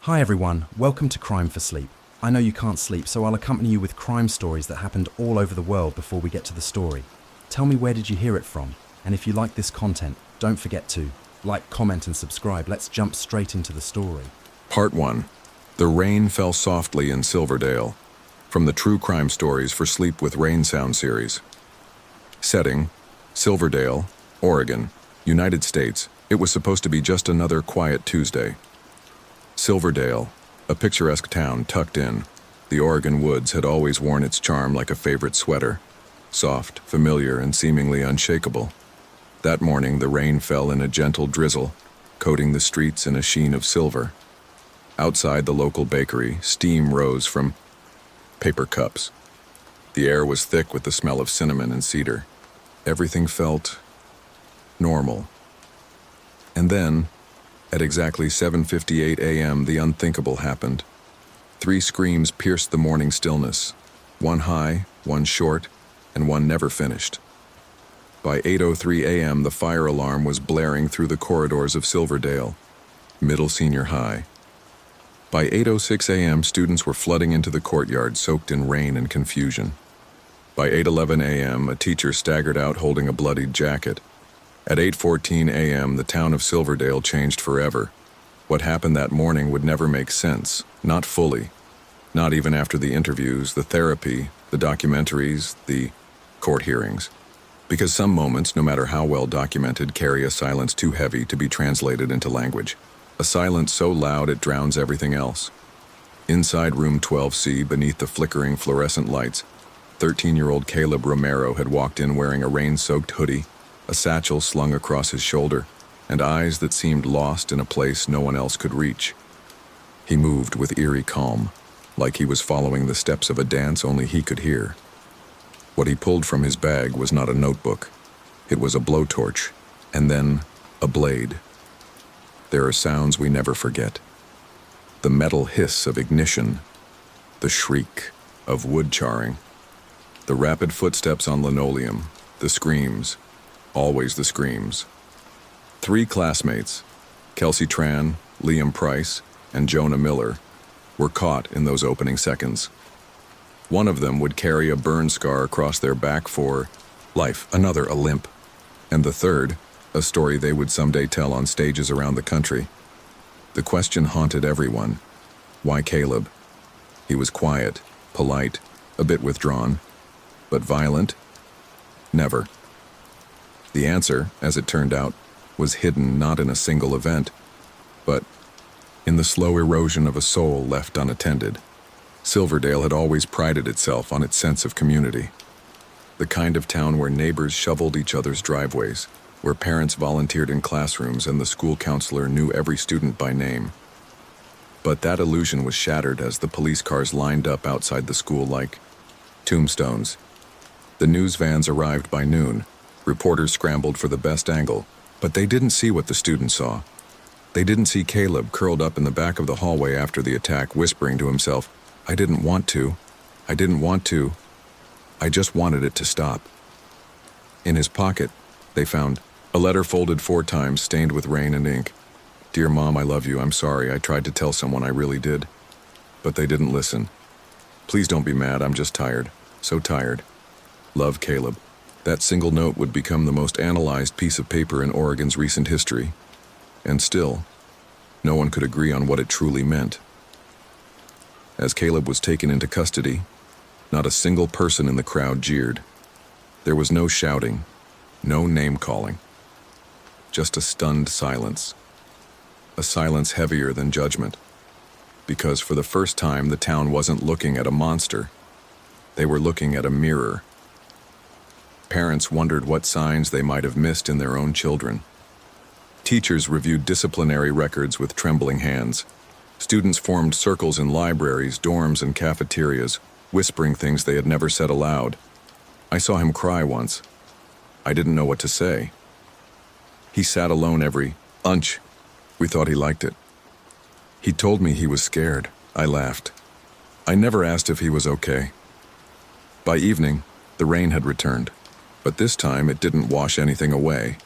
Hi everyone, welcome to Crime for Sleep. I know you can't sleep, so I'll accompany you with crime stories that happened all over the world before we get to the story. Tell me, where did you hear it from? And if you like this content, don't forget to like, comment and subscribe. Let's jump straight into the story. Part 1. The Rain Fell Softly in Silverdale, from the True Crime Stories for Sleep with Rain Sound series. Setting: Silverdale, Oregon, United States. It was supposed to be just another quiet Tuesday. Silverdale, a picturesque town tucked in. The Oregon woods had always worn its charm like a favorite sweater, soft, familiar, and seemingly unshakable. That morning, the rain fell in a gentle drizzle, coating the streets in a sheen of silver. Outside the local bakery, steam rose from paper cups. The air was thick with the smell of cinnamon and cedar. Everything felt normal. And then, at exactly 7:58 a.m., the unthinkable happened. 3 screams pierced the morning stillness, one high, one short, and one never finished. By 8:03 a.m., the fire alarm was blaring through the corridors of Silverdale, middle senior high. By 8:06 a.m., students were flooding into the courtyard, soaked in rain and confusion. By 8:11 a.m., a teacher staggered out holding a bloodied jacket. At 8:14 a.m., the town of Silverdale changed forever. What happened that morning would never make sense, not fully. Not even after the interviews, the therapy, the documentaries, the court hearings. Because some moments, no matter how well documented, carry a silence too heavy to be translated into language. A silence so loud it drowns everything else. Inside room 12C, beneath the flickering fluorescent lights, 13-year-old Caleb Romero had walked in wearing a rain-soaked hoodie, a satchel slung across his shoulder, and eyes that seemed lost in a place no one else could reach. He moved with eerie calm, like he was following the steps of a dance only he could hear. What he pulled from his bag was not a notebook. It was a blowtorch, and then a blade. There are sounds we never forget. The metal hiss of ignition, the shriek of wood charring, the rapid footsteps on linoleum, the screams, always the screams. 3 classmates, Kelsey Tran, Liam Price, and Jonah Miller, were caught in those opening seconds. One of them would carry a burn scar across their back for life, another a limp, and the third, a story they would someday tell on stages around the country. The question haunted everyone. Why Caleb? He was quiet, polite, a bit withdrawn, but violent? Never. The answer, as it turned out, was hidden not in a single event, but in the slow erosion of a soul left unattended. Silverdale had always prided itself on its sense of community. The kind of town where neighbors shoveled each other's driveways, where parents volunteered in classrooms and the school counselor knew every student by name. But that illusion was shattered as the police cars lined up outside the school like tombstones. The news vans arrived by noon. Reporters scrambled for the best angle, but they didn't see what the students saw. They didn't see Caleb curled up in the back of the hallway after the attack, whispering to himself, "I didn't want to. I didn't want to. I just wanted it to stop." In his pocket, they found a letter folded 4 times, stained with rain and ink. "Dear Mom, I love you. I'm sorry. I tried to tell someone, I really did. But they didn't listen. Please don't be mad. I'm just tired. So tired. Love, Caleb." That single note would become the most analyzed piece of paper in Oregon's recent history. And still, no one could agree on what it truly meant. As Caleb was taken into custody, not a single person in the crowd jeered. There was no shouting, no name-calling. Just a stunned silence. A silence heavier than judgment. Because for the first time, the town wasn't looking at a monster. They were looking at a mirror. Parents wondered what signs they might have missed in their own children. Teachers reviewed disciplinary records with trembling hands. Students formed circles in libraries, dorms, and cafeterias, whispering things they had never said aloud. I saw him cry once. I didn't know what to say. He sat alone every lunch. We thought he liked it. He told me he was scared. I laughed. I never asked if he was okay. By evening, the rain had returned. But this time it didn't wash anything away.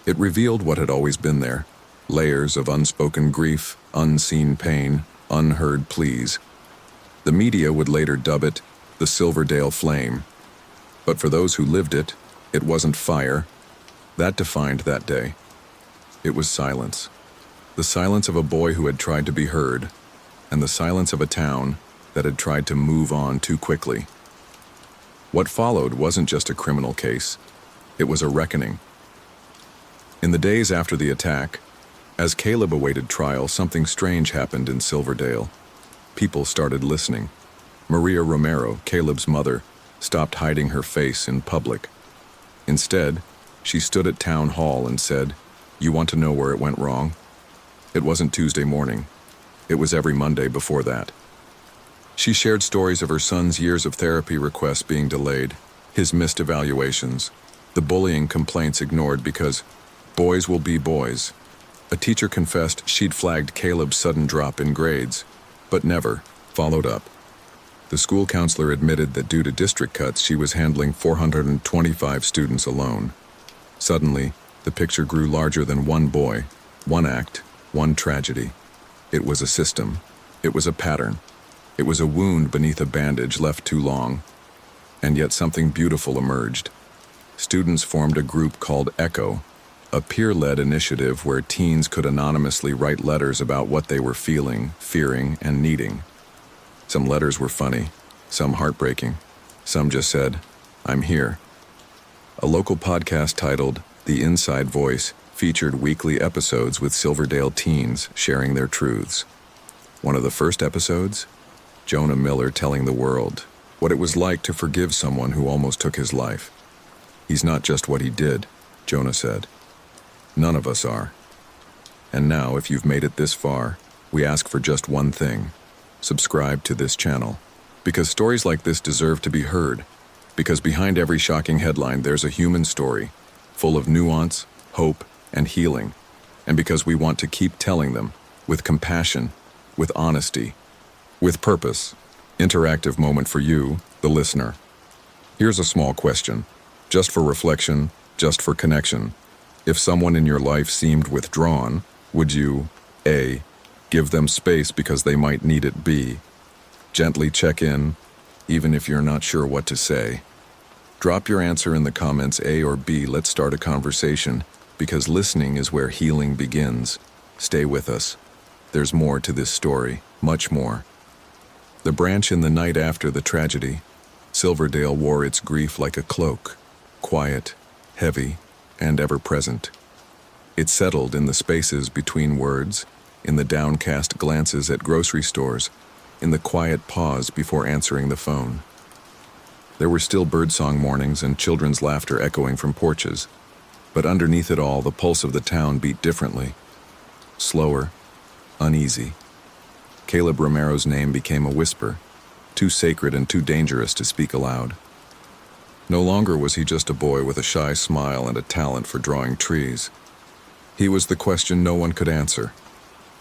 It revealed what had always been there, layers of unspoken grief, unseen pain, unheard pleas. The media would later dub it the Silverdale Flame. But for those who lived it, it wasn't fire. That defined that day. It was silence. The silence of a boy who had tried to be heard, and the silence of a town that had tried to move on too quickly. What followed wasn't just a criminal case. It was a reckoning. In the days after the attack, as Caleb awaited trial, something strange happened in Silverdale. People started listening. Maria Romero, Caleb's mother, stopped hiding her face in public. Instead, she stood at town hall and said, "You want to know where it went wrong?" It wasn't Tuesday morning. It was every Monday before that. She shared stories of her son's years of therapy requests being delayed, his missed evaluations, the bullying complaints ignored because boys will be boys. A teacher confessed she'd flagged Caleb's sudden drop in grades, but never followed up. The school counselor admitted that due to district cuts, she was handling 425 students alone. Suddenly, the picture grew larger than one boy, one act, one tragedy. It was a system. It was a pattern. It was a wound beneath a bandage left too long. And yet something beautiful emerged. Students formed a group called Echo, a peer-led initiative where teens could anonymously write letters about what they were feeling, fearing, and needing. Some letters were funny, some heartbreaking. Some just said, "I'm here." A local podcast titled The Inside Voice featured weekly episodes with Silverdale teens sharing their truths. One of the first episodes, Jonah Miller telling the world what it was like to forgive someone who almost took his life. "He's not just what he did," Jonah said. "None of us are." And now, if you've made it this far, we ask for just one thing. Subscribe to this channel. Because stories like this deserve to be heard. Because behind every shocking headline, there's a human story, full of nuance, hope, and healing. And because we want to keep telling them, with compassion, with honesty, with purpose. Interactive moment for you, the listener. Here's a small question, just for reflection, just for connection. If someone in your life seemed withdrawn, would you, A, give them space because they might need it, B, gently check in, even if you're not sure what to say? Drop your answer in the comments, A or B. Let's start a conversation, because listening is where healing begins. Stay with us. There's more to this story, much more. The branch in the night after the tragedy, Silverdale wore its grief like a cloak, quiet, heavy, and ever-present. It settled in the spaces between words, in the downcast glances at grocery stores, in the quiet pause before answering the phone. There were still birdsong mornings and children's laughter echoing from porches, but underneath it all, the pulse of the town beat differently, slower, uneasy. Caleb Romero's name became a whisper, too sacred and too dangerous to speak aloud. No longer was he just a boy with a shy smile and a talent for drawing trees. He was the question no one could answer,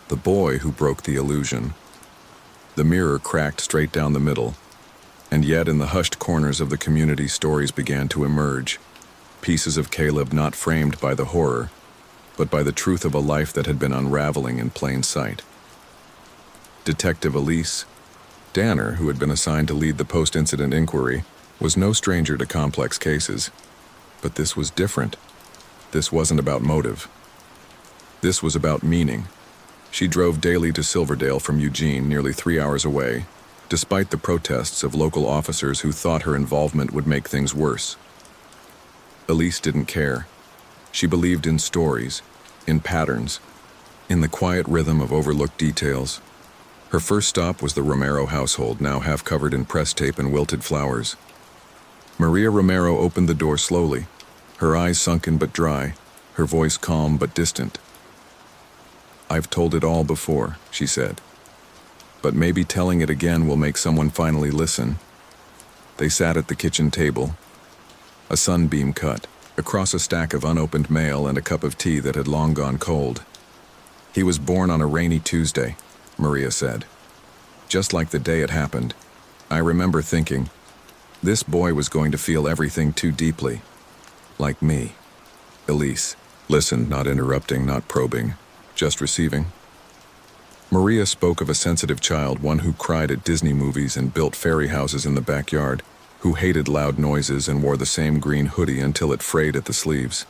the boy who broke the illusion. The mirror cracked straight down the middle, and yet in the hushed corners of the community, stories began to emerge, pieces of Caleb not framed by the horror, but by the truth of a life that had been unraveling in plain sight. Detective Elise Danner, who had been assigned to lead the post-incident inquiry, was no stranger to complex cases. But this was different. This wasn't about motive. This was about meaning. She drove daily to Silverdale from Eugene, nearly 3 hours away, despite the protests of local officers who thought her involvement would make things worse. Elise didn't care. She believed in stories, in patterns, in the quiet rhythm of overlooked details. Her first stop was the Romero household, now half covered in press tape and wilted flowers. Maria Romero opened the door slowly, her eyes sunken but dry, her voice calm but distant. "I've told it all before," she said. "But maybe telling it again will make someone finally listen." They sat at the kitchen table, a sunbeam cut, across a stack of unopened mail and a cup of tea that had long gone cold. "He was born on a rainy Tuesday," Maria said. "Just like the day it happened, I remember thinking, this boy was going to feel everything too deeply. Like me." Elise listened, not interrupting, not probing, Just receiving. Maria spoke of a sensitive child, one who cried at Disney movies and built fairy houses in the backyard, who hated loud noises and wore the same green hoodie until it frayed at the sleeves.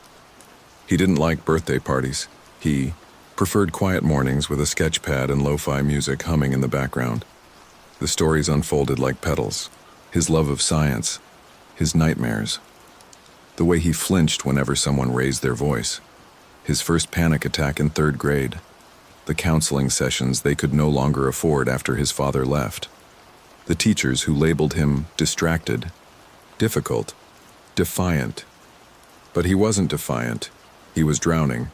He didn't like birthday parties. He preferred quiet mornings with a sketch pad and lo-fi music humming in the background. The stories unfolded like petals. His love of science, his nightmares, the way he flinched whenever someone raised their voice, his first panic attack in 3rd grade, the counseling sessions they could no longer afford after his father left, the teachers who labeled him distracted, difficult, defiant. But he wasn't defiant. He was drowning.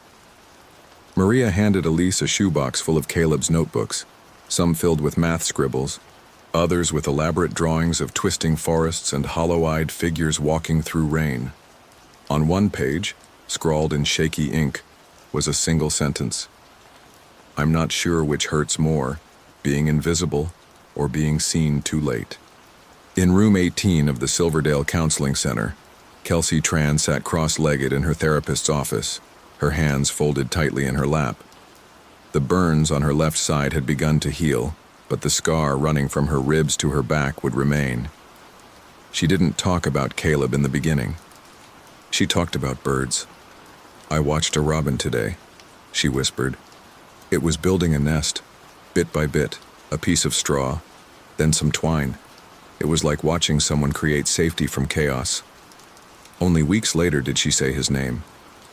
Maria handed Elise a shoebox full of Caleb's notebooks, some filled with math scribbles, others with elaborate drawings of twisting forests and hollow-eyed figures walking through rain. On one page, scrawled in shaky ink, was a single sentence. I'm not sure which hurts more, being invisible or being seen too late. In room 18 of the Silverdale Counseling Center, Kelsey Tran sat cross-legged in her therapist's office, her hands folded tightly in her lap. The burns on her left side had begun to heal, but the scar running from her ribs to her back would remain. She didn't talk about Caleb in the beginning. She talked about birds. I watched a robin today, she whispered. It was building a nest, bit by bit, a piece of straw, then some twine. It was like watching someone create safety from chaos. Only weeks later did she say his name.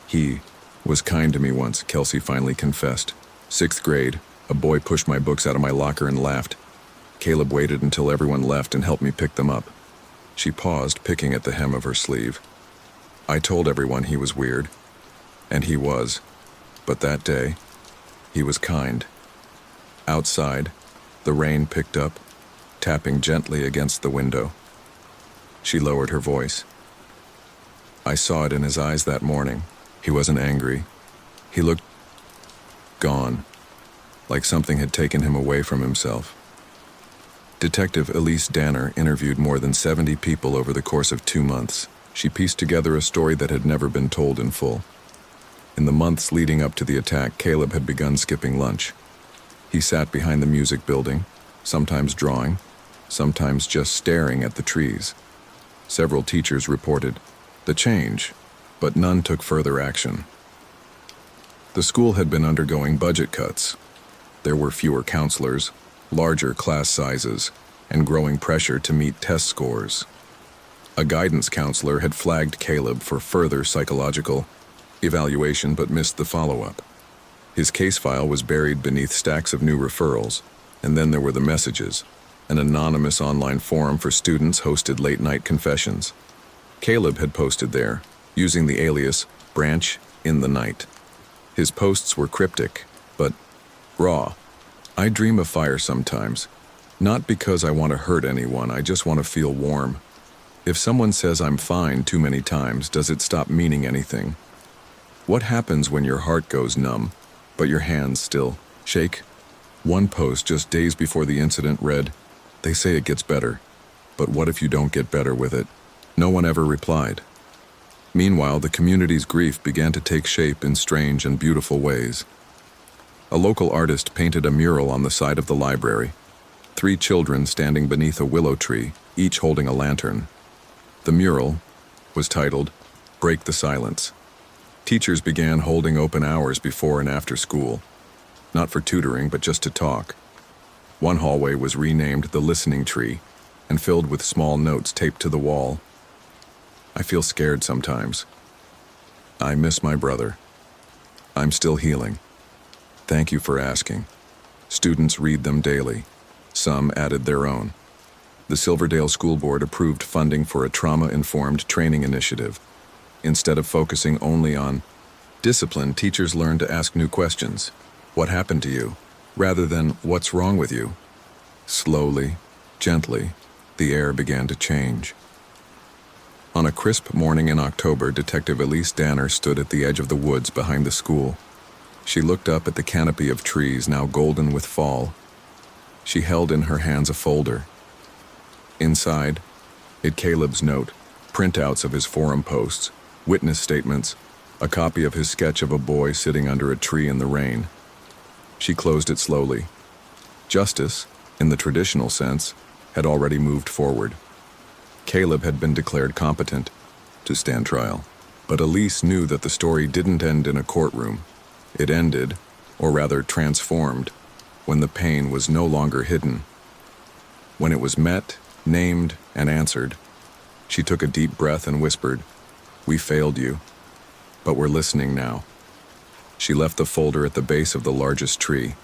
He was kind to me once, Kelsey finally confessed. 6th grade, a boy pushed my books out of my locker and laughed. Caleb waited until everyone left and helped me pick them up. She paused, picking at the hem of her sleeve. I told everyone he was weird, and he was, but that day, he was kind. Outside, the rain picked up, tapping gently against the window. She lowered her voice. I saw it in his eyes that morning. He wasn't angry. He looked gone, like something had taken him away from himself. Detective Elise Danner interviewed more than 70 people over the course of 2 months. She pieced together a story that had never been told in full. In the months leading up to the attack, Caleb had begun skipping lunch. He sat behind the music building, sometimes drawing, sometimes just staring at the trees. Several teachers reported the change, but none took further action. The school had been undergoing budget cuts. There were fewer counselors, larger class sizes, and growing pressure to meet test scores. A guidance counselor had flagged Caleb for further psychological evaluation but missed the follow-up. His case file was buried beneath stacks of new referrals, and then there were the messages. An anonymous online forum for students hosted late-night confessions. Caleb had posted there, using the alias Branch in the Night. His posts were cryptic, but raw. I dream of fire sometimes. Not because I want to hurt anyone, I just want to feel warm. If someone says I'm fine too many times, does it stop meaning anything? What happens when your heart goes numb, but your hands still shake? One post just days before the incident read, "They say it gets better, but what if you don't get better with it?" No one ever replied. Meanwhile, the community's grief began to take shape in strange and beautiful ways. A local artist painted a mural on the side of the library. 3 children standing beneath a willow tree, each holding a lantern. The mural was titled, "Break the Silence." Teachers began holding open hours before and after school, not for tutoring, but just to talk. One hallway was renamed the Listening Tree and filled with small notes taped to the wall. I feel scared sometimes. I miss my brother. I'm still healing. Thank you for asking. Students read them daily. Some added their own. The Silverdale School Board approved funding for a trauma-informed training initiative. Instead of focusing only on discipline, teachers learned to ask new questions. What happened to you? Rather than, what's wrong with you? Slowly, gently, the air began to change. On a crisp morning in October, Detective Elise Danner stood at the edge of the woods behind the school. She looked up at the canopy of trees, now golden with fall. She held in her hands a folder. Inside, it Caleb's note, printouts of his forum posts, witness statements, a copy of his sketch of a boy sitting under a tree in the rain. She closed it slowly. Justice, in the traditional sense, had already moved forward. Caleb had been declared competent to stand trial. But Elise knew that the story didn't end in a courtroom. It ended, or rather transformed, when the pain was no longer hidden. When it was met, named, and answered. She took a deep breath and whispered, "We failed you, but we're listening now." She left the folder at the base of the largest tree.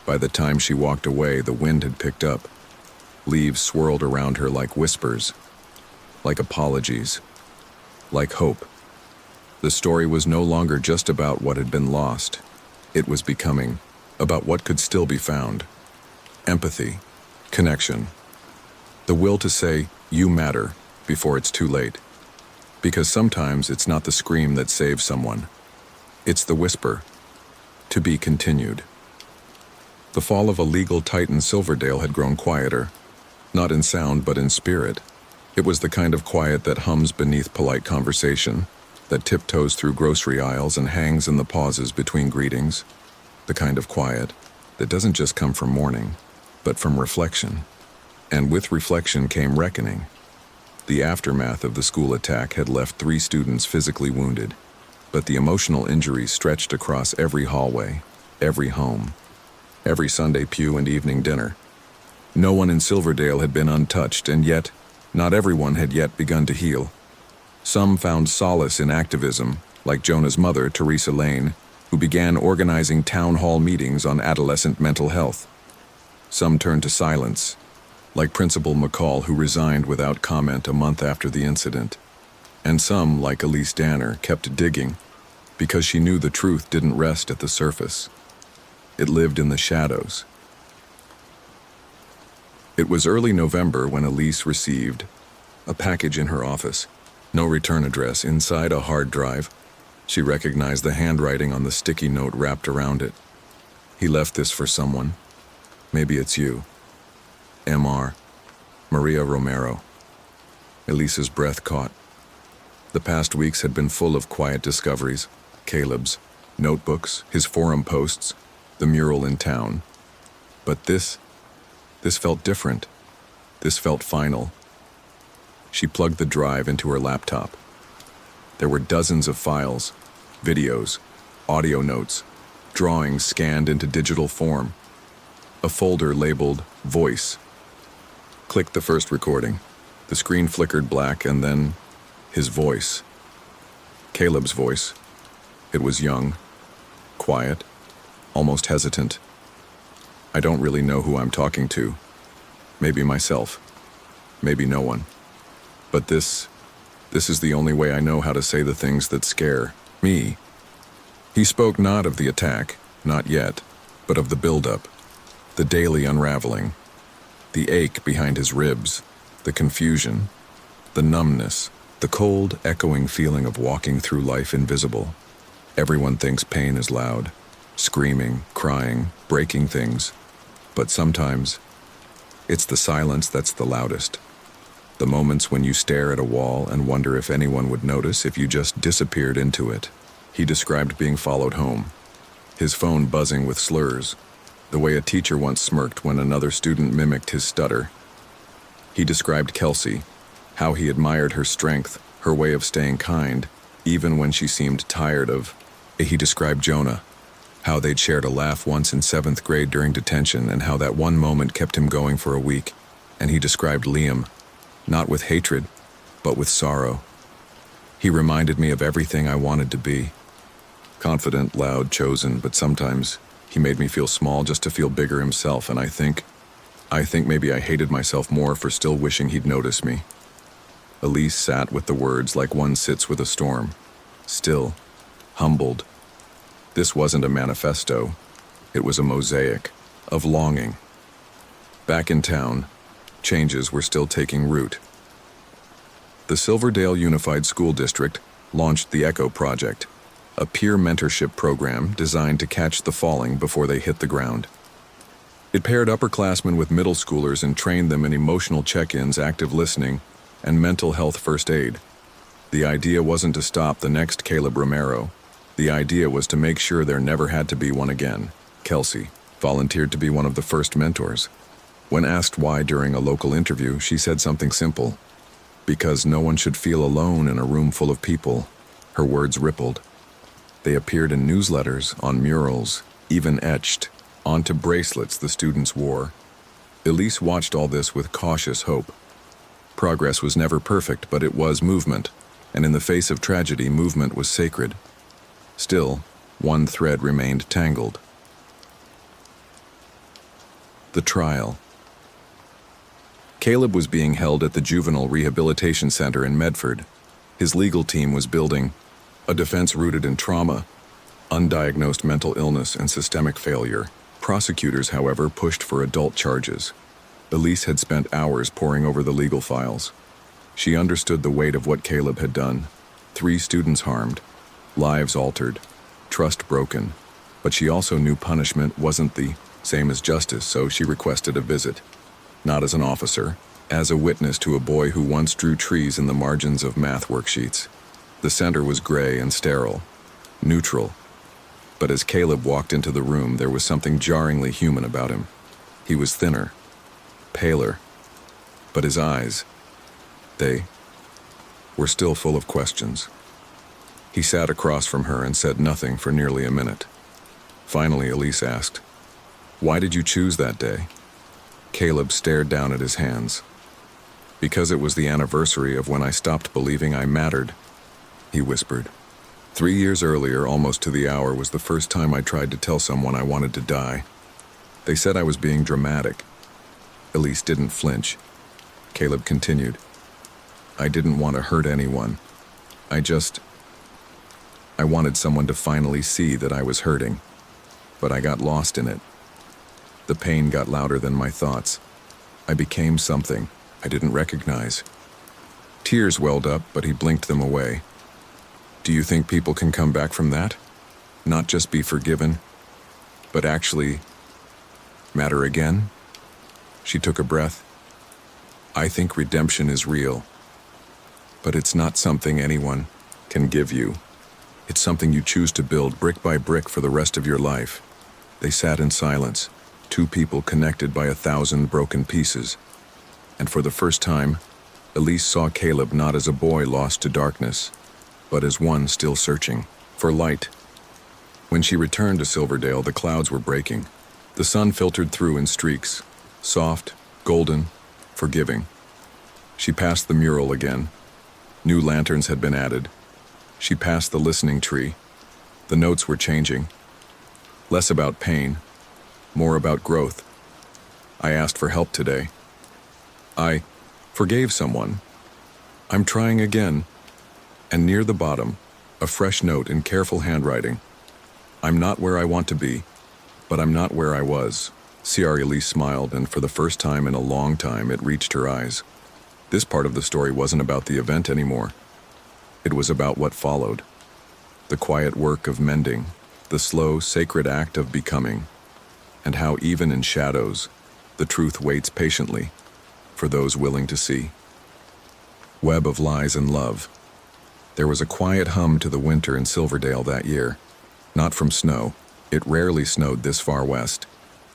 By the time she walked away, the wind had picked up. Leaves swirled around her like whispers, like apologies, like hope. The story was no longer just about what had been lost. It was becoming about what could still be found. Empathy, connection, the will to say, "You matter," before it's too late. Because sometimes it's not the scream that saves someone. It's the whisper, "To be continued." The fall of a legal titan Silverdale had grown quieter, not in sound but in spirit. It was the kind of quiet that hums beneath polite conversation, that tiptoes through grocery aisles and hangs in the pauses between greetings. The kind of quiet that doesn't just come from mourning, but from reflection. And with reflection came reckoning. The aftermath of the school attack had left 3 students physically wounded, but the emotional injuries stretched across every hallway, every home, every Sunday pew and evening dinner. No one in Silverdale had been untouched, and yet, not everyone had yet begun to heal. Some found solace in activism, like Jonah's mother, Teresa Lane, who began organizing town hall meetings on adolescent mental health. Some turned to silence, like Principal McCall, who resigned without comment a month after the incident. And some, like Elise Danner, kept digging, because she knew the truth didn't rest at the surface. It lived in the shadows. It was early November when Elise received a package in her office. No return address inside a hard drive. She recognized the handwriting on the sticky note wrapped around it. "He left this for someone. Maybe it's you. M.R. Maria Romero." Elise's breath caught. The past weeks had been full of quiet discoveries. Caleb's notebooks, his forum posts, the mural in town. But this felt different. This felt final. She plugged the drive into her laptop. There were dozens of files, videos, audio notes, drawings scanned into digital form. A folder labeled Voice. Clicked the first recording. The screen flickered black, and then his voice. Caleb's voice. It was young, quiet, almost hesitant. "I don't really know who I'm talking to. Maybe myself. Maybe no one. But this is the only way I know how to say the things that scare me." He spoke not of the attack, not yet, but of the buildup, the daily unraveling, the ache behind his ribs, the confusion, the numbness, the cold, echoing feeling of walking through life invisible. Everyone thinks pain is loud, screaming, crying, breaking things, but sometimes it's the silence that's the loudest. The moments when you stare at a wall and wonder if anyone would notice if you just disappeared into it. He described being followed home, his phone buzzing with slurs, the way a teacher once smirked when another student mimicked his stutter. He described Kelsey, how he admired her strength, her way of staying kind, even when she seemed tired of. He described Jonah, how they'd shared a laugh once in 7th grade during detention and how that one moment kept him going for a week. And he described Liam, not with hatred, but with sorrow. He reminded me of everything I wanted to be. Confident, loud, chosen, but sometimes he made me feel small just to feel bigger himself, and I think maybe I hated myself more for still wishing he'd notice me. Elise sat with the words like one sits with a storm, still, humbled. This wasn't a manifesto. It was a mosaic of longing. Back in town, changes were still taking root. The Silverdale Unified School District launched the ECHO Project, a peer mentorship program designed to catch the falling before they hit the ground. It paired upperclassmen with middle schoolers and trained them in emotional check-ins, active listening, and mental health first aid. The idea wasn't to stop the next Caleb Romero. The idea was to make sure there never had to be one again. Kelsey, volunteered to be one of the first mentors. When asked why during a local interview, she said something simple. Because no one should feel alone in a room full of people. Her words rippled. They appeared in newsletters, on murals, even etched onto bracelets the students wore. Elise watched all this with cautious hope. Progress was never perfect, but it was movement, and in the face of tragedy, movement was sacred. Still, one thread remained tangled. The trial. Caleb was being held at the Juvenile Rehabilitation Center in Medford. His legal team was building a defense rooted in trauma, undiagnosed mental illness, and systemic failure. Prosecutors, however, pushed for adult charges. Elise had spent hours poring over the legal files. She understood the weight of what Caleb had done. 3 students harmed, lives altered, trust broken. But she also knew punishment wasn't the same as justice, so she requested a visit. Not as an officer, as a witness to a boy who once drew trees in the margins of math worksheets. The center was gray and sterile, neutral. But as Caleb walked into the room, there was something jarringly human about him. He was thinner, paler, but his eyes, they were still full of questions. He sat across from her and said nothing for nearly a minute. Finally, Elise asked, "Why did you choose that day?" Caleb stared down at his hands. "Because it was the anniversary of when I stopped believing I mattered," he whispered. 3 years earlier, almost to the hour, was the first time I tried to tell someone I wanted to die. They said I was being dramatic. Elise didn't flinch. Caleb continued, "I didn't want to hurt anyone. I wanted someone to finally see that I was hurting. But I got lost in it. The pain got louder than my thoughts. I became something I didn't recognize." Tears welled up, but he blinked them away. "Do you think people can come back from that? Not just be forgiven, but actually matter again?" She took a breath. "I think redemption is real, but it's not something anyone can give you. It's something you choose to build brick by brick for the rest of your life." They sat in silence, 2 people connected by 1,000 broken pieces. And for the first time, Elise saw Caleb not as a boy lost to darkness, but as one still searching for light. When she returned to Silverdale, the clouds were breaking. The sun filtered through in streaks, soft, golden, forgiving. She passed the mural again. New lanterns had been added. She passed the listening tree. The notes were changing. Less about pain, more about growth. "I asked for help today. I forgave someone. I'm trying again." And near the bottom, a fresh note in careful handwriting. "I'm not where I want to be, but I'm not where I was." Ciara Elise smiled, and for the first time in a long time, it reached her eyes. This part of the story wasn't about the event anymore. It was about what followed. The quiet work of mending, the slow, sacred act of becoming, and how even in shadows, the truth waits patiently for those willing to see. Web of lies and love. There was a quiet hum to the winter in Silverdale that year. Not from snow, it rarely snowed this far west,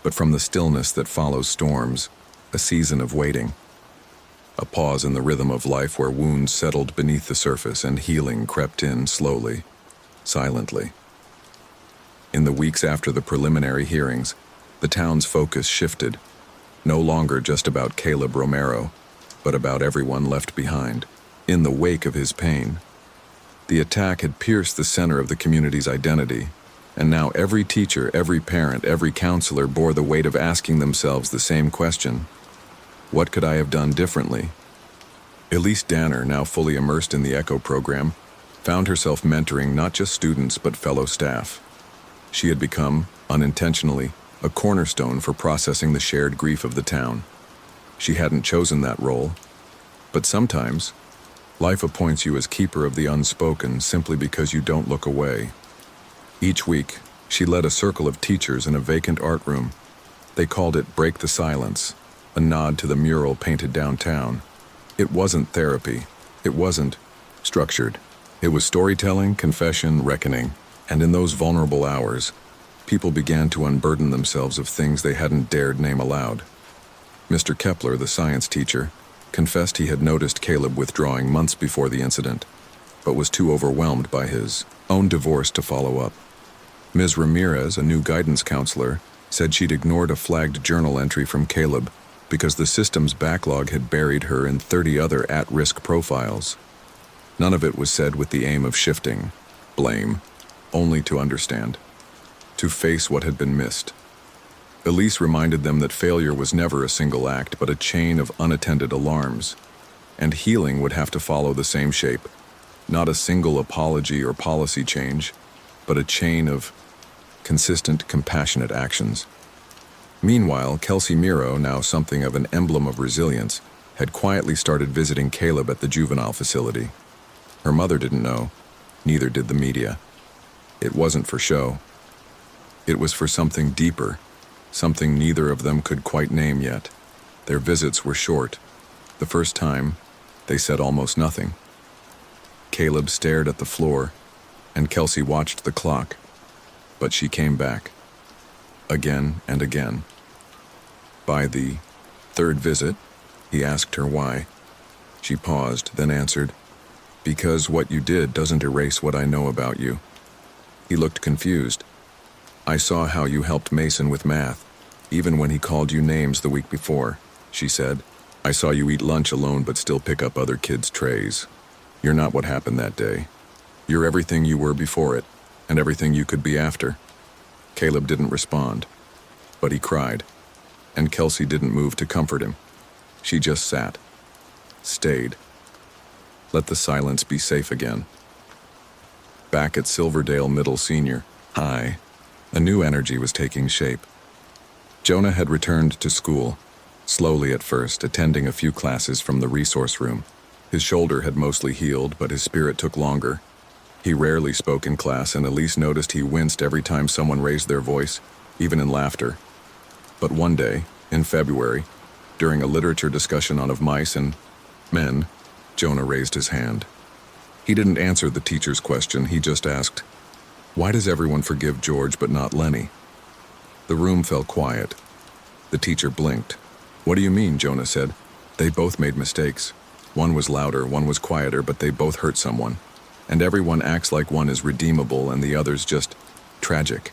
but from the stillness that follows storms, a season of waiting. A pause in the rhythm of life where wounds settled beneath the surface and healing crept in slowly, silently. In the weeks after the preliminary hearings, the town's focus shifted, no longer just about Caleb Romero, but about everyone left behind, in the wake of his pain. The attack had pierced the center of the community's identity, and now every teacher, every parent, every counselor bore the weight of asking themselves the same question: what could I have done differently? Elise Danner, now fully immersed in the ECHO program, found herself mentoring not just students but fellow staff. She had become, unintentionally, a cornerstone for processing the shared grief of the town. She hadn't chosen that role, but sometimes, life appoints you as keeper of the unspoken simply because you don't look away. Each week, she led a circle of teachers in a vacant art room. They called it Break the Silence, a nod to the mural painted downtown. It wasn't therapy. It wasn't structured. It was storytelling, confession, reckoning. And in those vulnerable hours, People began to unburden themselves of things they hadn't dared name aloud. Mr. Kepler, the science teacher, confessed he had noticed Caleb withdrawing months before the incident, but was too overwhelmed by his own divorce to follow up. Ms. Ramirez, a new guidance counselor, said she'd ignored a flagged journal entry from Caleb because the system's backlog had buried her in 30 other at-risk profiles. None of it was said with the aim of shifting blame, only to understand, to face what had been missed. Elise reminded them that failure was never a single act, but a chain of unattended alarms, and healing would have to follow the same shape, not a single apology or policy change, but a chain of consistent, compassionate actions. Meanwhile, Kelsey Miro, now something of an emblem of resilience, had quietly started visiting Caleb at the juvenile facility. Her mother didn't know, neither did the media. It wasn't for show. It was for something deeper, something neither of them could quite name yet. Their visits were short. The first time, they said almost nothing. Caleb stared at the floor, and Kelsey watched the clock, but she came back, again and again. By the third visit, he asked her why. She paused, then answered, "Because what you did doesn't erase what I know about you." He looked confused. "I saw how you helped Mason with math, even when he called you names the week before," she said. "I saw you eat lunch alone but still pick up other kids' trays. You're not what happened that day. You're everything you were before it, and everything you could be after." Caleb didn't respond, but he cried, and Kelsey didn't move to comfort him. She just sat, stayed. Let the silence be safe again. Back at Silverdale Middle Senior High, a new energy was taking shape. Jonah had returned to school, slowly at first, attending a few classes from the resource room. His shoulder had mostly healed, but his spirit took longer. He rarely spoke in class, and Elise noticed he winced every time someone raised their voice, even in laughter. But one day, in February, during a literature discussion on Of Mice and Men, Jonah raised his hand. He didn't answer the teacher's question, he just asked, "Why does everyone forgive George but not Lenny?" The room fell quiet. The teacher blinked. "What do you mean?" Jonah said. "They both made mistakes. One was louder, one was quieter, but they both hurt someone. And everyone acts like one is redeemable and the other's just tragic."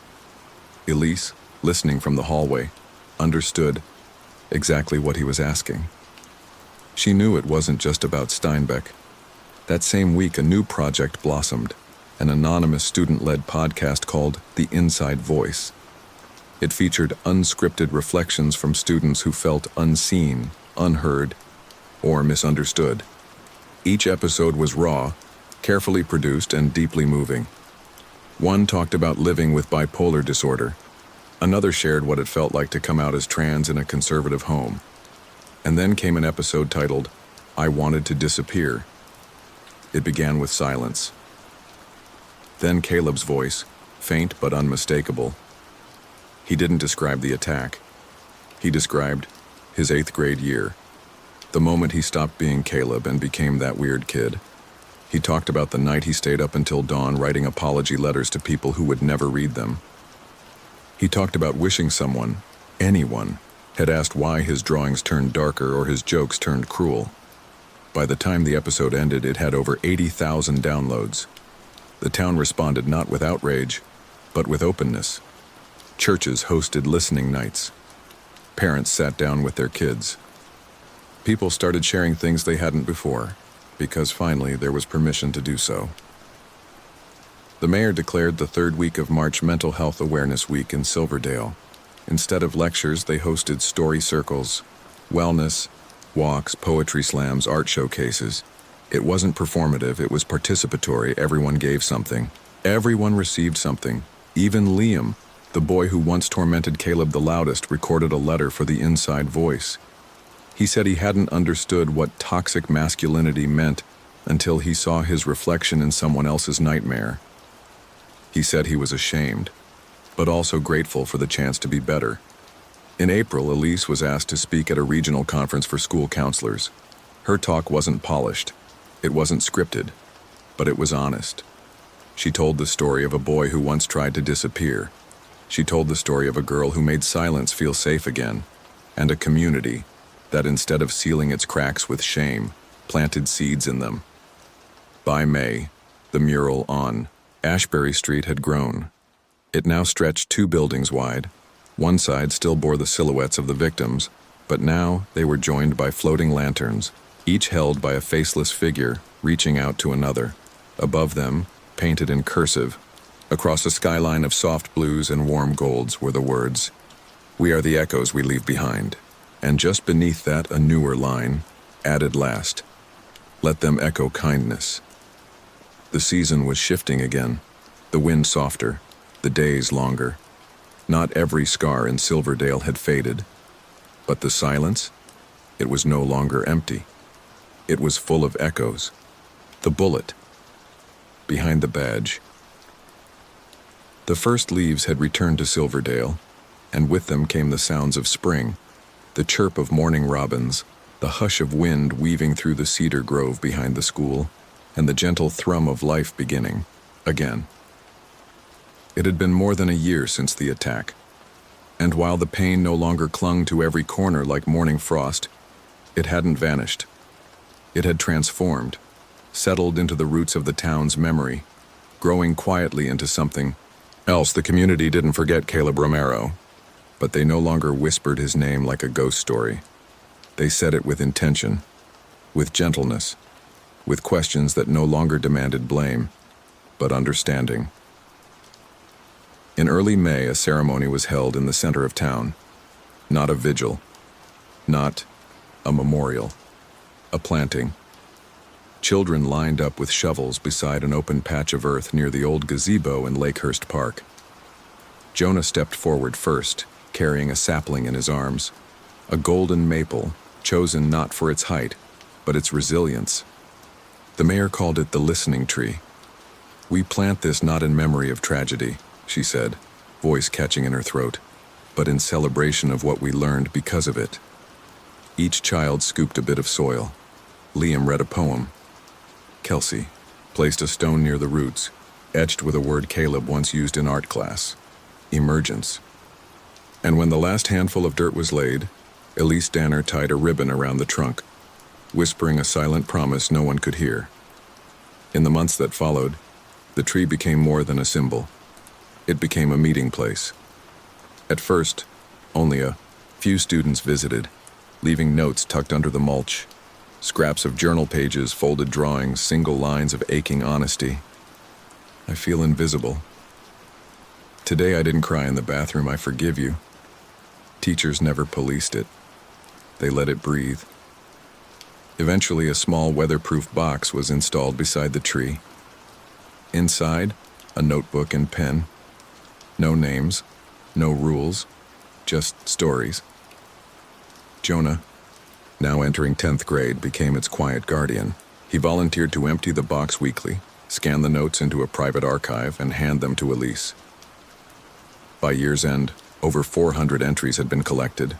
Elise, listening from the hallway, understood exactly what he was asking. She knew it wasn't just about Steinbeck. That same week, a new project blossomed, an anonymous student-led podcast called The Inside Voice. It featured unscripted reflections from students who felt unseen, unheard, or misunderstood. Each episode was raw, carefully produced, and deeply moving. One talked about living with bipolar disorder. Another shared what it felt like to come out as trans in a conservative home. And then came an episode titled, "I Wanted to Disappear." It began with silence. Then Caleb's voice, faint but unmistakable. He didn't describe the attack. He described his 8th grade year, the moment he stopped being Caleb and became that weird kid. He talked about the night he stayed up until dawn writing apology letters to people who would never read them. He talked about wishing someone, anyone, had asked why his drawings turned darker or his jokes turned cruel. By the time the episode ended, it had over 80,000 downloads. The town responded not with outrage, but with openness. Churches hosted listening nights. Parents sat down with their kids. People started sharing things they hadn't before, because finally there was permission to do so. The mayor declared the 3rd week of March Mental Health Awareness Week in Silverdale. Instead of lectures, they hosted story circles, wellness, walks, poetry slams, art showcases. It wasn't performative, it was participatory. Everyone gave something. Everyone received something. Even Liam, the boy who once tormented Caleb the loudest, recorded a letter for the Inside Voice. He said he hadn't understood what toxic masculinity meant until he saw his reflection in someone else's nightmare. He said he was ashamed, but also grateful for the chance to be better. In April, Elise was asked to speak at a regional conference for school counselors. Her talk wasn't polished. It wasn't scripted, but it was honest. She told the story of a boy who once tried to disappear. She told the story of a girl who made silence feel safe again, and a community that, instead of sealing its cracks with shame, planted seeds in them. By May, the mural on Ashbury Street had grown. It now stretched 2 buildings wide. One side still bore the silhouettes of the victims, but now they were joined by floating lanterns, each held by a faceless figure reaching out to another. Above them, painted in cursive, across a skyline of soft blues and warm golds, were the words, "We are the echoes we leave behind." And just beneath that, a newer line, added last, "Let them echo kindness." The season was shifting again, the wind softer, the days longer. Not every scar in Silverdale had faded, but the silence, it was no longer empty. It was full of echoes. The bullet, behind the badge. The first leaves had returned to Silverdale, and with them came the sounds of spring, the chirp of morning robins, the hush of wind weaving through the cedar grove behind the school, and the gentle thrum of life beginning again. It had been more than a year since the attack, and while the pain no longer clung to every corner like morning frost, it hadn't vanished. It had transformed, settled into the roots of the town's memory, growing quietly into something else. The community didn't forget Caleb Romero, but they no longer whispered his name like a ghost story. They said it with intention, with gentleness, with questions that no longer demanded blame, but understanding. In early May, a ceremony was held in the center of town. Not a vigil, not a memorial, a planting. Children lined up with shovels beside an open patch of earth near the old gazebo in Lakehurst Park. Jonah stepped forward first, carrying a sapling in his arms, a golden maple, chosen not for its height, but its resilience. The mayor called it the listening tree. "We plant this not in memory of tragedy," she said, voice catching in her throat, "but in celebration of what we learned because of it." Each child scooped a bit of soil. Liam read a poem. Kelsey placed a stone near the roots, etched with a word Caleb once used in art class, emergence. And when the last handful of dirt was laid, Elise Danner tied a ribbon around the trunk, whispering a silent promise no one could hear. In the months that followed, the tree became more than a symbol. It became a meeting place. At first, only a few students visited, leaving notes tucked under the mulch, scraps of journal pages, folded drawings, single lines of aching honesty. "I feel invisible. Today I didn't cry in the bathroom, I forgive you." Teachers never policed it. They let it breathe. Eventually, a small weatherproof box was installed beside the tree. Inside, a notebook and pen. No names, no rules, just stories. Jonah, now entering 10th grade, became its quiet guardian. He volunteered to empty the box weekly, scan the notes into a private archive, and hand them to Elise. By year's end, over 400 entries had been collected.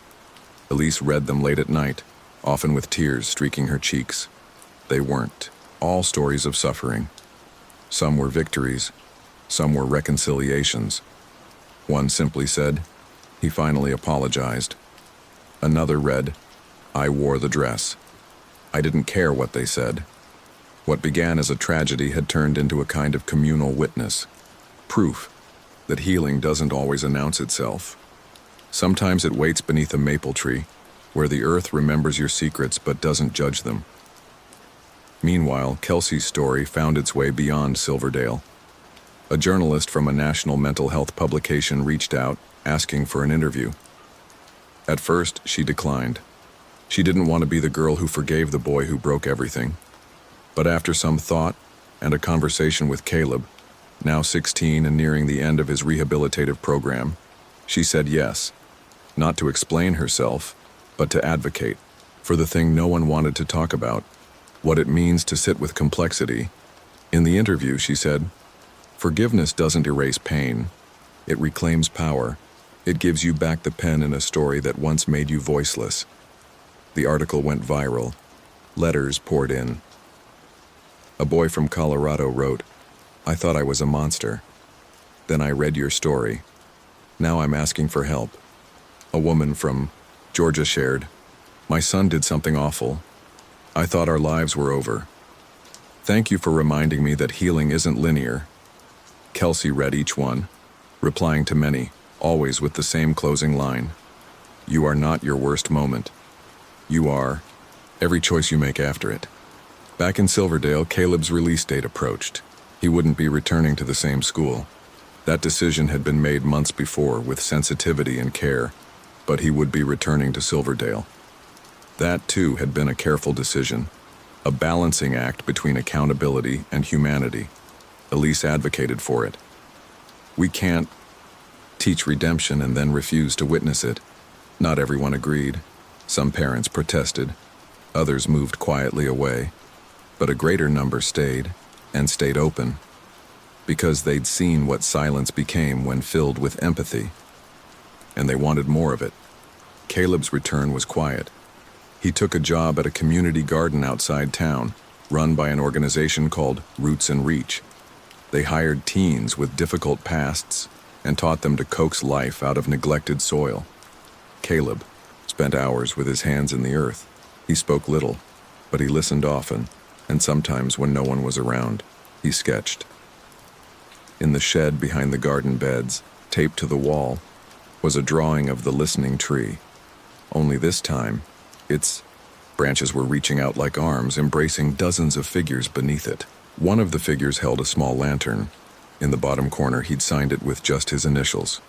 Elise read them late at night, often with tears streaking her cheeks. They weren't all stories of suffering. Some were victories, some were reconciliations. One simply said, "He finally apologized." Another read, "I wore the dress. I didn't care what they said." What began as a tragedy had turned into a kind of communal witness, proof that healing doesn't always announce itself. Sometimes it waits beneath a maple tree, where the earth remembers your secrets but doesn't judge them. Meanwhile, Kelsey's story found its way beyond Silverdale. A journalist from a national mental health publication reached out, asking for an interview. At first, she declined. She didn't want to be the girl who forgave the boy who broke everything. But after some thought and a conversation with Caleb, now 16 and nearing the end of his rehabilitative program, she said yes, not to explain herself, but to advocate for the thing no one wanted to talk about, what it means to sit with complexity. In the interview, she said, "Forgiveness doesn't erase pain. It reclaims power. It gives you back the pen in a story that once made you voiceless." The article went viral. Letters poured in. A boy from Colorado wrote, "I thought I was a monster. Then I read your story. Now I'm asking for help. A woman from Georgia shared, "My son did something awful. I thought our lives were over. Thank you for reminding me that healing isn't linear." Kelsey read each one, replying to many, always with the same closing line. "You are not your worst moment. You are every choice you make after it." Back in Silverdale, Caleb's release date approached. He wouldn't be returning to the same school. That decision had been made months before with sensitivity and care, but he would be returning to Silverdale. That, too, had been a careful decision, a balancing act between accountability and humanity. Elise advocated for it. "We can't teach redemption and then refuse to witness it." Not everyone agreed. Some parents protested. Others moved quietly away. But a greater number stayed, and stayed open, because they'd seen what silence became when filled with empathy. And they wanted more of it. Caleb's return was quiet. He took a job at a community garden outside town, run by an organization called Roots and Reach. They hired teens with difficult pasts and taught them to coax life out of neglected soil. Caleb spent hours with his hands in the earth. He spoke little, but he listened often, and sometimes when no one was around, he sketched. In the shed behind the garden beds, taped to the wall, was a drawing of the listening tree. Only this time, its branches were reaching out like arms, embracing dozens of figures beneath it. One of the figures held a small lantern. In the bottom corner, he'd signed it with just his initials.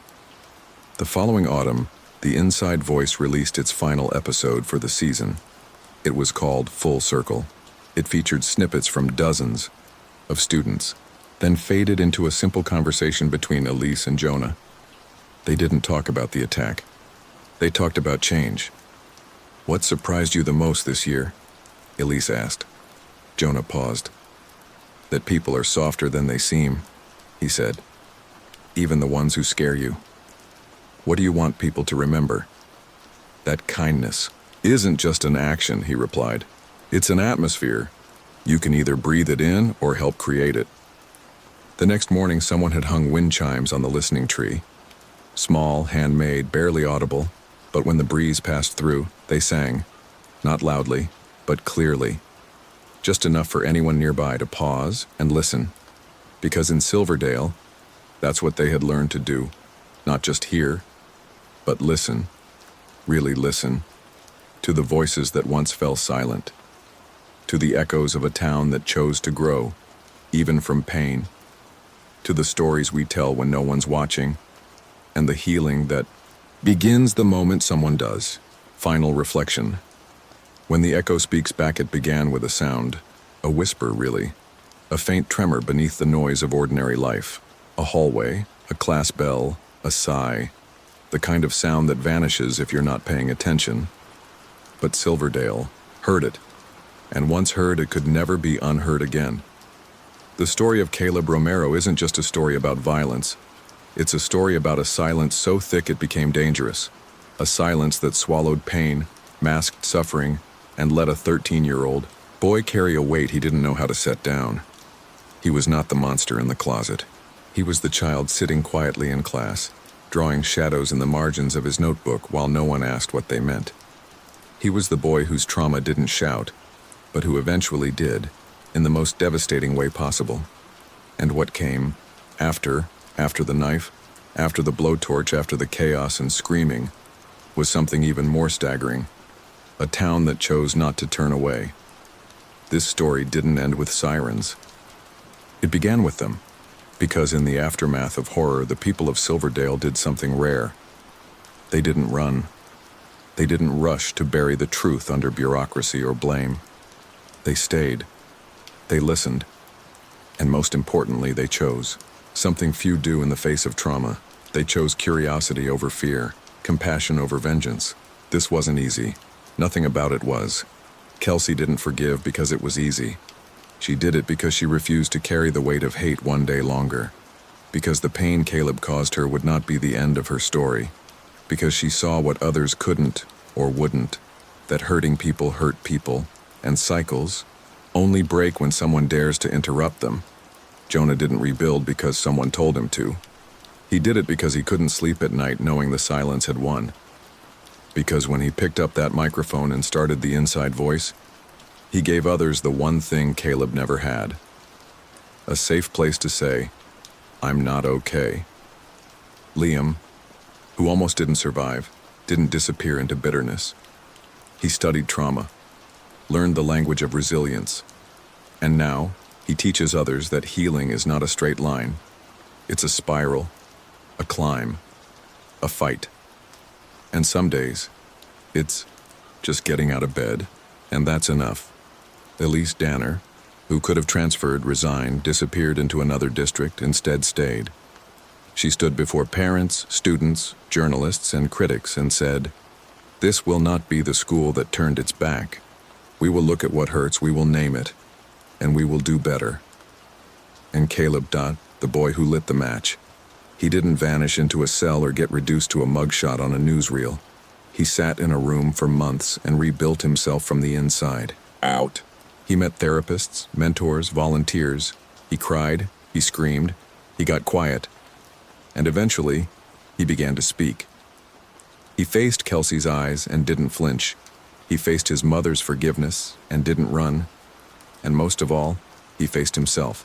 The following autumn, the Inside Voice released its final episode for the season. It was called Full Circle. It featured snippets from dozens of students, then faded into a simple conversation between Elise and Jonah. They didn't talk about the attack. They talked about change. "What surprised you the most this year?" Elise asked. Jonah paused. "That people are softer than they seem," he said. "Even the ones who scare you." "What do you want people to remember?" "That kindness isn't just an action," he replied. "It's an atmosphere. You can either breathe it in or help create it." The next morning, someone had hung wind chimes on the listening tree. Small, handmade, barely audible, but when the breeze passed through, they sang. Not loudly, but clearly. Just enough for anyone nearby to pause and listen. Because in Silverdale, that's what they had learned to do. Not just hear, but listen. Really listen. To the voices that once fell silent. To the echoes of a town that chose to grow, even from pain. To the stories we tell when no one's watching, and the healing that begins the moment someone does. Final reflection. When the echo speaks back, it began with a sound, a whisper really, a faint tremor beneath the noise of ordinary life. A hallway, a class bell, a sigh, the kind of sound that vanishes if you're not paying attention. But Silverdale heard it. And once heard, it could never be unheard again. The story of Caleb Romero isn't just a story about violence. It's a story about a silence so thick it became dangerous. A silence that swallowed pain, masked suffering, and let a 13-year-old boy carry a weight he didn't know how to set down. He was not the monster in the closet. He was the child sitting quietly in class, drawing shadows in the margins of his notebook while no one asked what they meant. He was the boy whose trauma didn't shout, but who eventually did, in the most devastating way possible. And what came after the knife, after the blowtorch, after the chaos and screaming, was something even more staggering. A town that chose not to turn away. This story didn't end with sirens. It began with them, because in the aftermath of horror, the people of Silverdale did something rare. They didn't run. They didn't rush to bury the truth under bureaucracy or blame. They stayed. They listened. And most importantly, they chose. Something few do in the face of trauma. They chose curiosity over fear, compassion over vengeance. This wasn't easy. Nothing about it was. Kelsey didn't forgive because it was easy. She did it because she refused to carry the weight of hate one day longer. Because the pain Caleb caused her would not be the end of her story. Because she saw what others couldn't or wouldn't. That hurting people hurt people. And cycles only break when someone dares to interrupt them. Jonah didn't rebuild because someone told him to. He did it because he couldn't sleep at night knowing the silence had won. Because when he picked up that microphone and started the inside voice, he gave others the one thing Caleb never had: a safe place to say, "I'm not okay." Liam, who almost didn't survive, didn't disappear into bitterness. He studied trauma, learned the language of resilience, and now he teaches others that healing is not a straight line. It's a spiral, a climb, a fight. And some days, it's just getting out of bed, and that's enough. Elise Danner, who could have transferred, resigned, disappeared into another district, instead stayed. She stood before parents, students, journalists, and critics and said, "This will not be the school that turned its back. We will look at what hurts, we will name it, and we will do better." And Caleb Dot, the boy who lit the match, he didn't vanish into a cell or get reduced to a mugshot on a newsreel. He sat in a room for months and rebuilt himself from the inside out. He met therapists, mentors, volunteers. He cried, he screamed, he got quiet, and eventually, he began to speak. He faced Kelsey's eyes and didn't flinch. He faced his mother's forgiveness and didn't run. And most of all, he faced himself.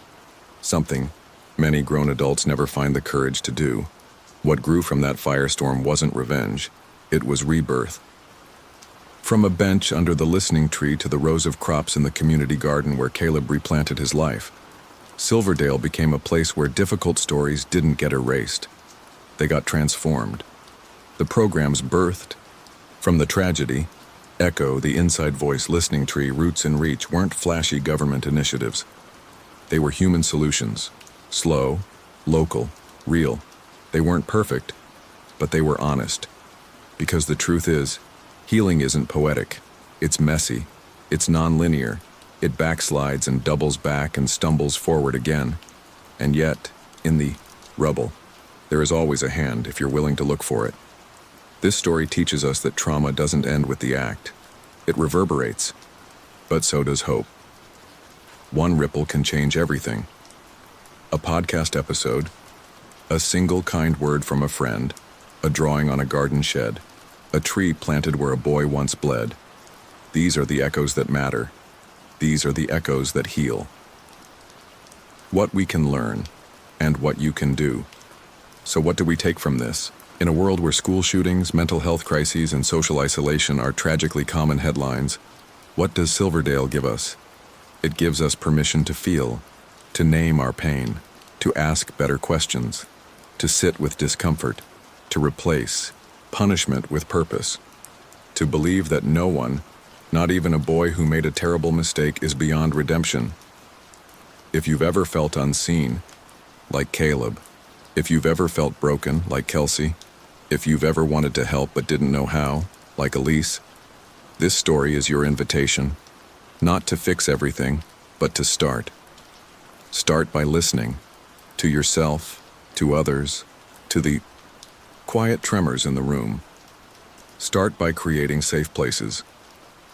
Something many grown adults never find the courage to do. What grew from that firestorm wasn't revenge. It was rebirth. From a bench under the listening tree to the rows of crops in the community garden where Caleb replanted his life, Silverdale became a place where difficult stories didn't get erased. They got transformed. The programs birthed. From the tragedy, Echo, the inside voice listening tree, Roots and Reach weren't flashy government initiatives. They were human solutions. Slow, local, real. They weren't perfect, but they were honest. Because the truth is, healing isn't poetic. It's messy. It's non-linear. It backslides and doubles back and stumbles forward again. And yet, in the rubble, there is always a hand if you're willing to look for it. This story teaches us that trauma doesn't end with the act. It reverberates. But so does hope. One ripple can change everything. A podcast episode, a single kind word from a friend, a drawing on a garden shed, a tree planted where a boy once bled. These are the echoes that matter. These are the echoes that heal. What we can learn, and what you can do. So what do we take from this? In a world where school shootings, mental health crises, and social isolation are tragically common headlines, what does Silverdale give us? It gives us permission to feel, to name our pain, to ask better questions, to sit with discomfort, to replace punishment with purpose, to believe that no one, not even a boy who made a terrible mistake, is beyond redemption. If you've ever felt unseen, like Caleb, if you've ever felt broken, like Kelsey, if you've ever wanted to help but didn't know how, like Elise, this story is your invitation, not to fix everything, but to start. Start by listening, to yourself, to others, to the quiet tremors in the room. Start by creating safe places.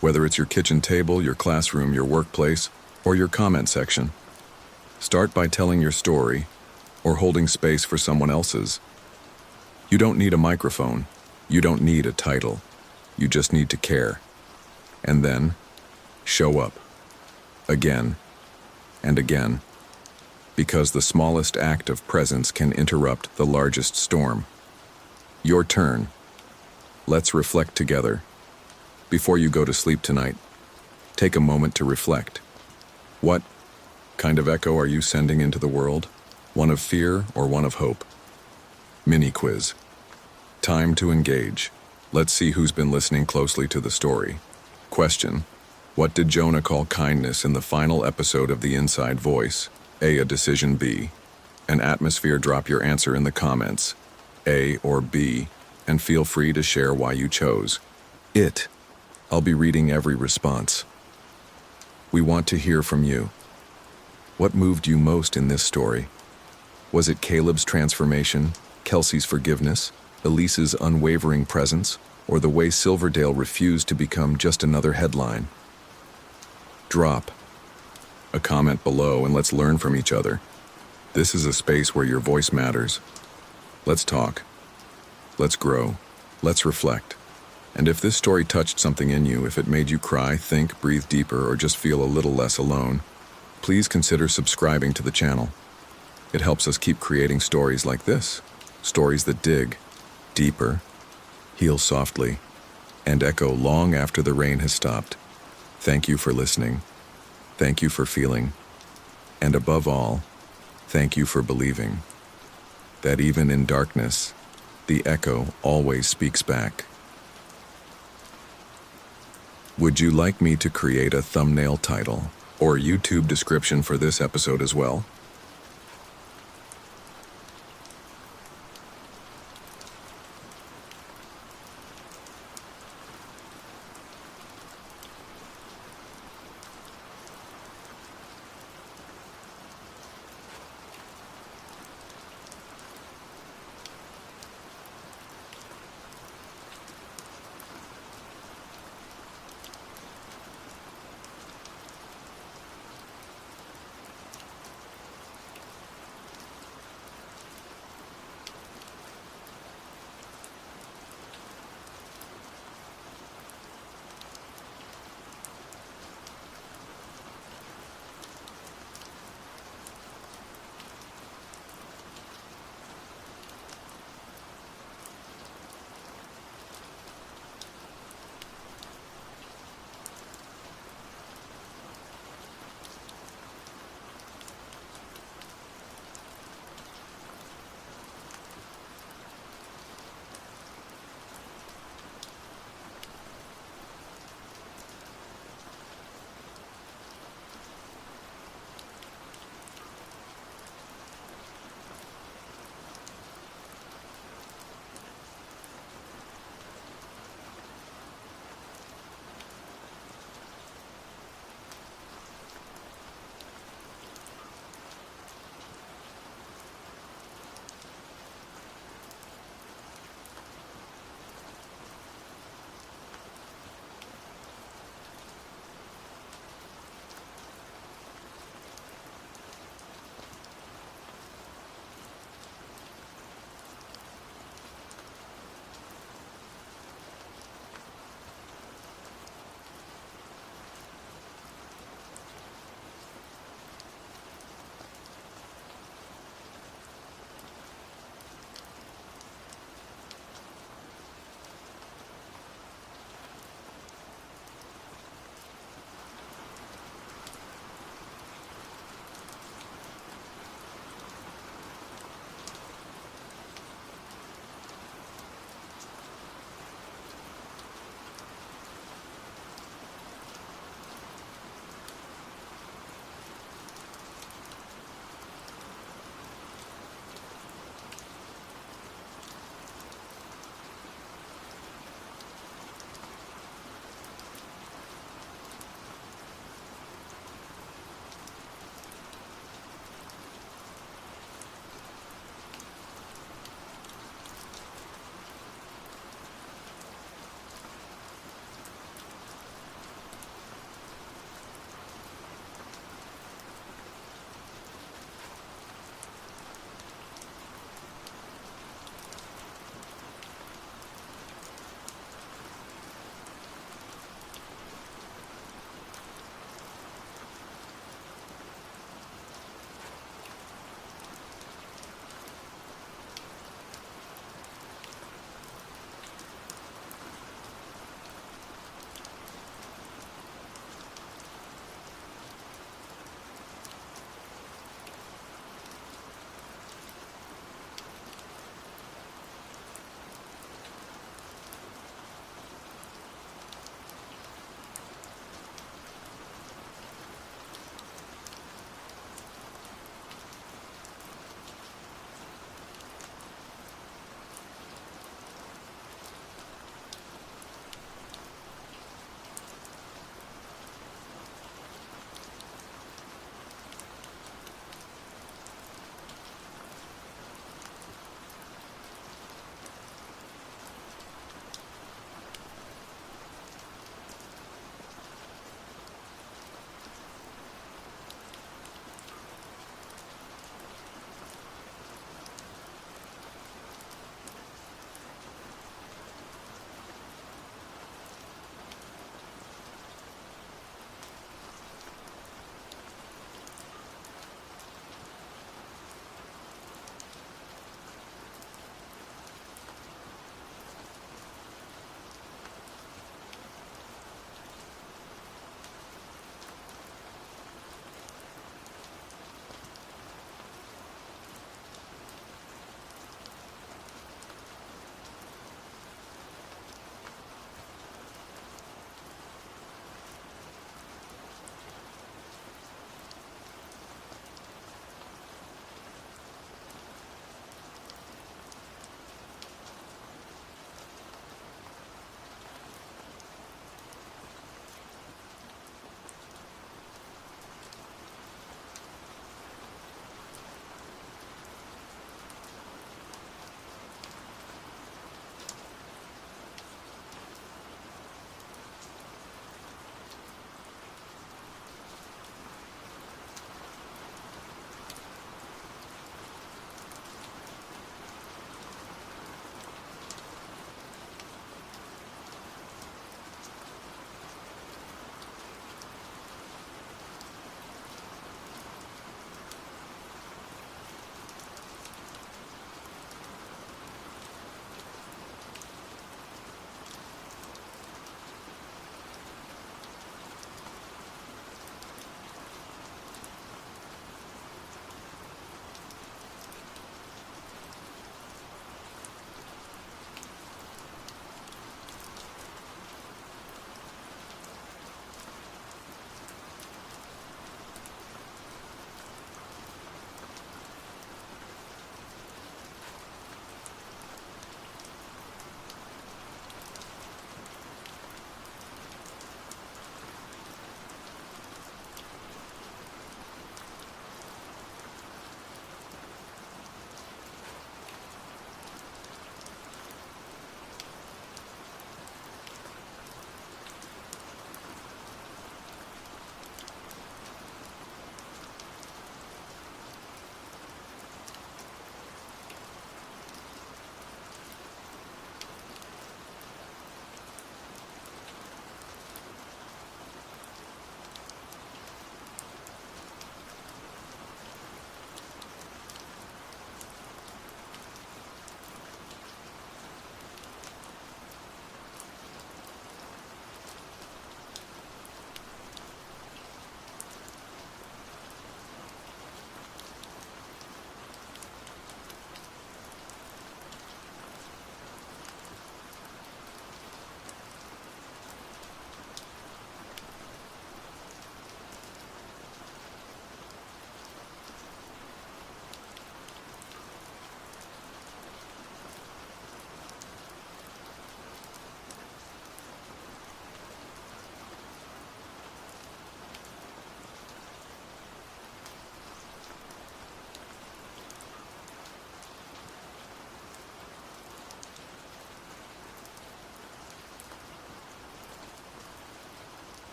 Whether it's your kitchen table, your classroom, your workplace, or your comment section. Start by telling your story, or holding space for someone else's. You don't need a microphone. You don't need a title. You just need to care. And then, show up. Again, and again. Because the smallest act of presence can interrupt the largest storm. Your turn. Let's reflect together. Before you go to sleep tonight, take a moment to reflect. What kind of echo are you sending into the world? One of fear or one of hope? Mini quiz. Time to engage. Let's see who's been listening closely to the story. Question. What did Jonah call kindness in the final episode of The Inside Voice? A decision. B, an atmosphere. Drop your answer in the comments. A or B, and feel free to share why you chose it. I'll be reading every response. We want to hear from you. What moved you most in this story? Was it Caleb's transformation, Kelsey's forgiveness, Elise's unwavering presence, or the way Silverdale refused to become just another headline? Drop a comment below and let's learn from each other. This is a space where your voice matters. Let's talk. Let's grow. Let's reflect. And if this story touched something in you, if it made you cry, think, breathe deeper, or just feel a little less alone, please consider subscribing to the channel. It helps us keep creating stories like this. Stories that dig deeper, heal softly, and echo long after the rain has stopped. Thank you for listening. Thank you for feeling. And above all, thank you for believing that even in darkness, the echo always speaks back. Would you like me to create a thumbnail title or YouTube description for this episode as well?